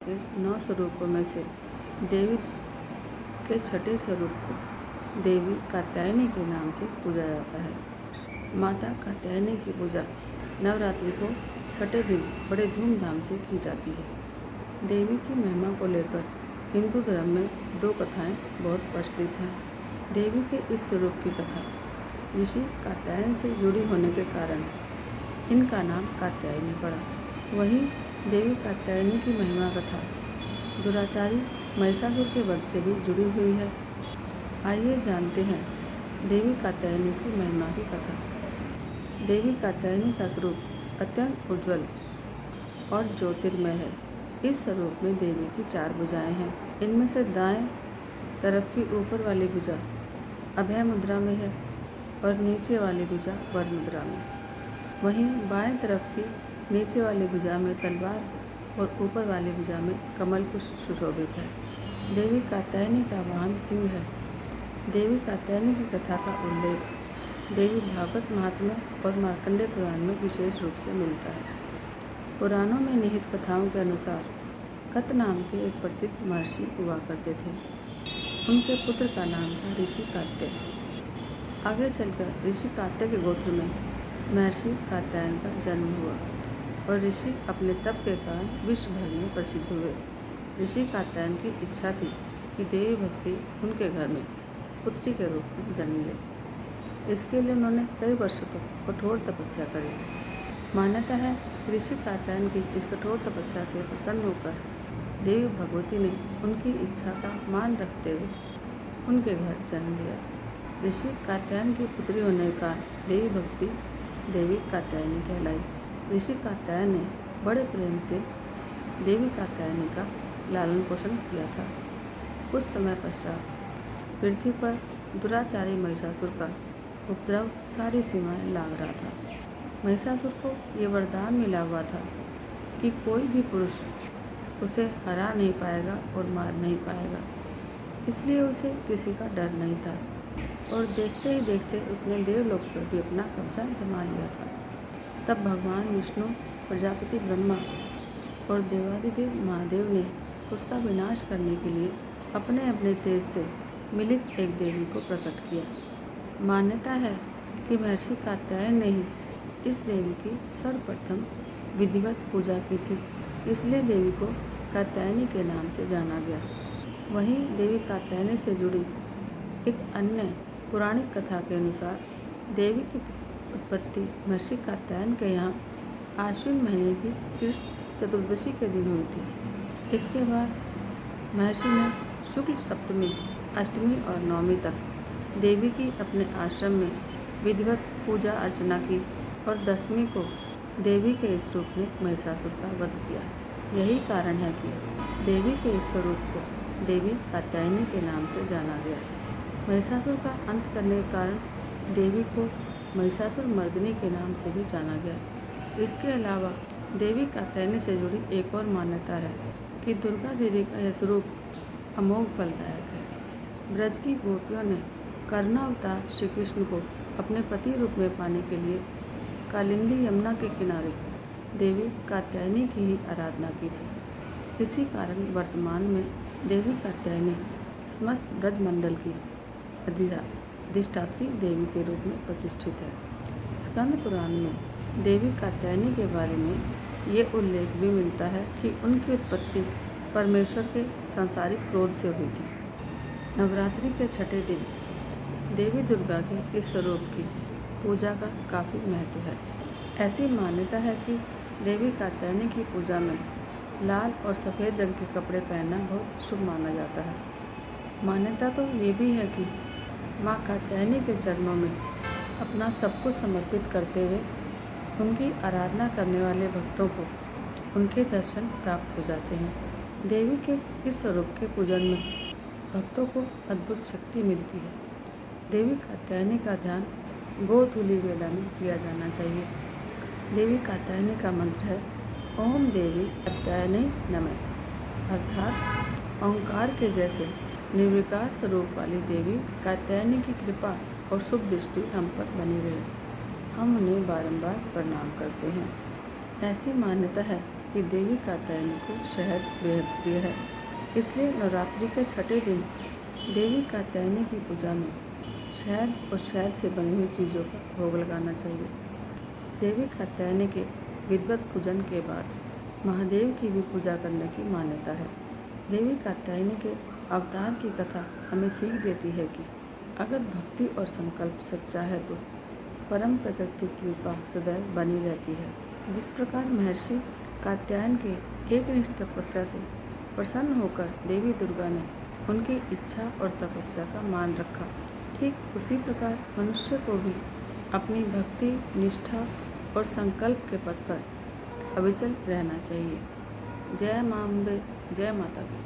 के 9 स्वरूपों में से देवी के छठे स्वरूप को देवी कात्यायनी के नाम से पूजा जाता है। माता कात्यायनी की पूजा नवरात्रि को छठे दिन बड़े धूमधाम से की जाती है। देवी की महिमा को लेकर हिंदू धर्म में 2 कथाएं बहुत प्रचलित हैं। देवी के इस स्वरूप की कथा ऋषि कात्यायन से जुड़ी होने के कारण इनका नाम कात्यायनी पड़ा। वहीं देवी कात्यायनी की महिमा कथा दुराचारी महिषासुर के वध से भी जुड़ी हुई है। आइए जानते हैं देवी कात्यायनी की महिमा की कथा। देवी कात्यायनी का स्वरूप अत्यंत उज्ज्वल और ज्योतिर्मय है। इस स्वरूप में देवी की 4 भुजाएं हैं। इनमें से दाएं तरफ की ऊपर वाली भुजा अभय मुद्रा में है और नीचे वाली भुजा वर मुद्रा में। वहीं बाएं तरफ की नीचे वाली भुजा में तलवार और ऊपर वाली भुजा में कमल पुष्प सुशोभित है। देवी कात्यायनी का वाहन सिंह है। देवी कात्यायनी की कथा का उल्लेख देवी भागवत महात्म्य और मार्कंडेय पुराण में विशेष रूप से मिलता है। पुराणों में निहित कथाओं के अनुसार कत नाम के एक प्रसिद्ध महर्षि हुआ करते थे। उनके पुत्र का नाम था ऋषि कात्य। आगे चलकर ऋषि कात्य के गोत्र में महर्षि कात्यायन का जन्म हुआ और ऋषि अपने तप के कारण विश्व भर में प्रसिद्ध हुए। ऋषि कात्यायन की इच्छा थी कि देवी भक्ति उनके घर में पुत्री के रूप में जन्म ले। इसके लिए उन्होंने कई वर्षों तक कठोर तपस्या करी। मान्यता है ऋषि कात्यायन की इस कठोर तपस्या से प्रसन्न होकर देवी भगवती ने उनकी इच्छा का मान रखते हुए उनके घर जन्म लिया। ऋषि कात्यायन की पुत्री होने का देवी भक्ति देवी कात्यायनी कहलाई। ऋषि कात्यायन ने बड़े प्रेम से देवी कात्यायनी का लालन पोषण किया था। कुछ समय पश्चात पृथ्वी पर दुराचारी महिषासुर का उपद्रव सारी सीमाएं लांघ रहा था। महिषासुर को ये वरदान मिला हुआ था कि कोई भी पुरुष उसे हरा नहीं पाएगा और मार नहीं पाएगा, इसलिए उसे किसी का डर नहीं था और देखते ही देखते उसने देवलोक पर भी अपना कब्जा जमा लिया था। तब भगवान विष्णु, प्रजापति ब्रह्मा और देवादिदेव महादेव ने उसका विनाश करने के लिए अपने अपने तेज से मिलित एक देवी को प्रकट किया। मान्यता है कि महर्षि कात्यायन ने ही इस देवी की सर्वप्रथम विधिवत पूजा की थी, इसलिए देवी को कात्यायनी के नाम से जाना गया। वहीं देवी कात्यायनी से जुड़ी एक अन्य पौराणिक कथा के अनुसार देवी की उत्पत्ति महर्षि कात्यायन के यहाँ आश्विन महीने की कृष्ण चतुर्दशी के दिन हुई थी। इसके बाद महर्षि ने शुक्ल सप्तमी, अष्टमी और नवमी तक देवी की अपने आश्रम में विधिवत पूजा अर्चना की और दसवीं को देवी के इस रूप ने महिषासुर का वध किया। यही कारण है कि देवी के इस स्वरूप को देवी कात्यायनी के नाम से जाना गया। महिषासुर का अंत करने के कारण देवी को महिषासुर मर्दिनी के नाम से भी जाना गया। इसके अलावा देवी कात्यायनी से जुड़ी एक और मान्यता है कि दुर्गा देवी का यह स्वरूप अमोघ फलदायक है। ब्रज की गोपियों ने कर्णावतार श्री कृष्ण को अपने पति रूप में पाने के लिए कालिंदी यमुना के किनारे देवी कात्यायनी की ही आराधना की थी। इसी कारण वर्तमान में देवी कात्यायनी समस्त ब्रज मंडल की अधिष्ठात्री देवी के रूप में प्रतिष्ठित है। स्कंद पुराण में देवी कात्यायनी के बारे में ये उल्लेख भी मिलता है कि उनकी उत्पत्ति परमेश्वर के सांसारिक क्रोध से हुई थी। नवरात्रि के छठे दिन देवी दुर्गा के इस स्वरूप की पूजा का काफ़ी महत्व है। ऐसी मान्यता है कि देवी कात्यायनी की पूजा में लाल और सफ़ेद रंग के कपड़े पहनना बहुत शुभ माना जाता है। मान्यता तो ये भी है कि माँ कात्यायनी के चरणों में अपना सब कुछ समर्पित करते हुए उनकी आराधना करने वाले भक्तों को उनके दर्शन प्राप्त हो जाते हैं। देवी के इस स्वरूप के पूजन में भक्तों को अद्भुत शक्ति मिलती है। देवी कात्यायनी का ध्यान गोधूलि वेला में किया जाना चाहिए। देवी कात्यायनी का मंत्र है ओम देवी कात्यायनी नमः, अर्थात ओंकार के जैसे निर्विकार स्वरूप वाली देवी कात्यायनी की कृपा और शुभ दृष्टि हम पर बनी रहे। हम उन्हें बारंबार प्रणाम करते हैं। ऐसी मान्यता है कि देवी कात्यायनी को शहद बेहद प्रिय है, इसलिए नवरात्रि के छठे दिन देवी कात्यायनी की पूजा में शहद और शहद से बनी हुई चीज़ों का भोग लगाना चाहिए। देवी कात्यायनी के विधिवत पूजन के बाद महादेव की भी पूजा करने की मान्यता है। देवी कात्यायनी के अवतार की कथा हमें सीख देती है कि अगर भक्ति और संकल्प सच्चा है तो परम प्रकृति की कृपा सदैव बनी रहती है। जिस प्रकार महर्षि कात्यायन के एकनिष्ठ तपस्या से प्रसन्न होकर देवी दुर्गा ने उनकी इच्छा और तपस्या का मान रखा, ठीक उसी प्रकार मनुष्य को भी अपनी भक्ति, निष्ठा और संकल्प के पथ पर अविचल रहना चाहिए। जय मां अम्बे, जय माता दी।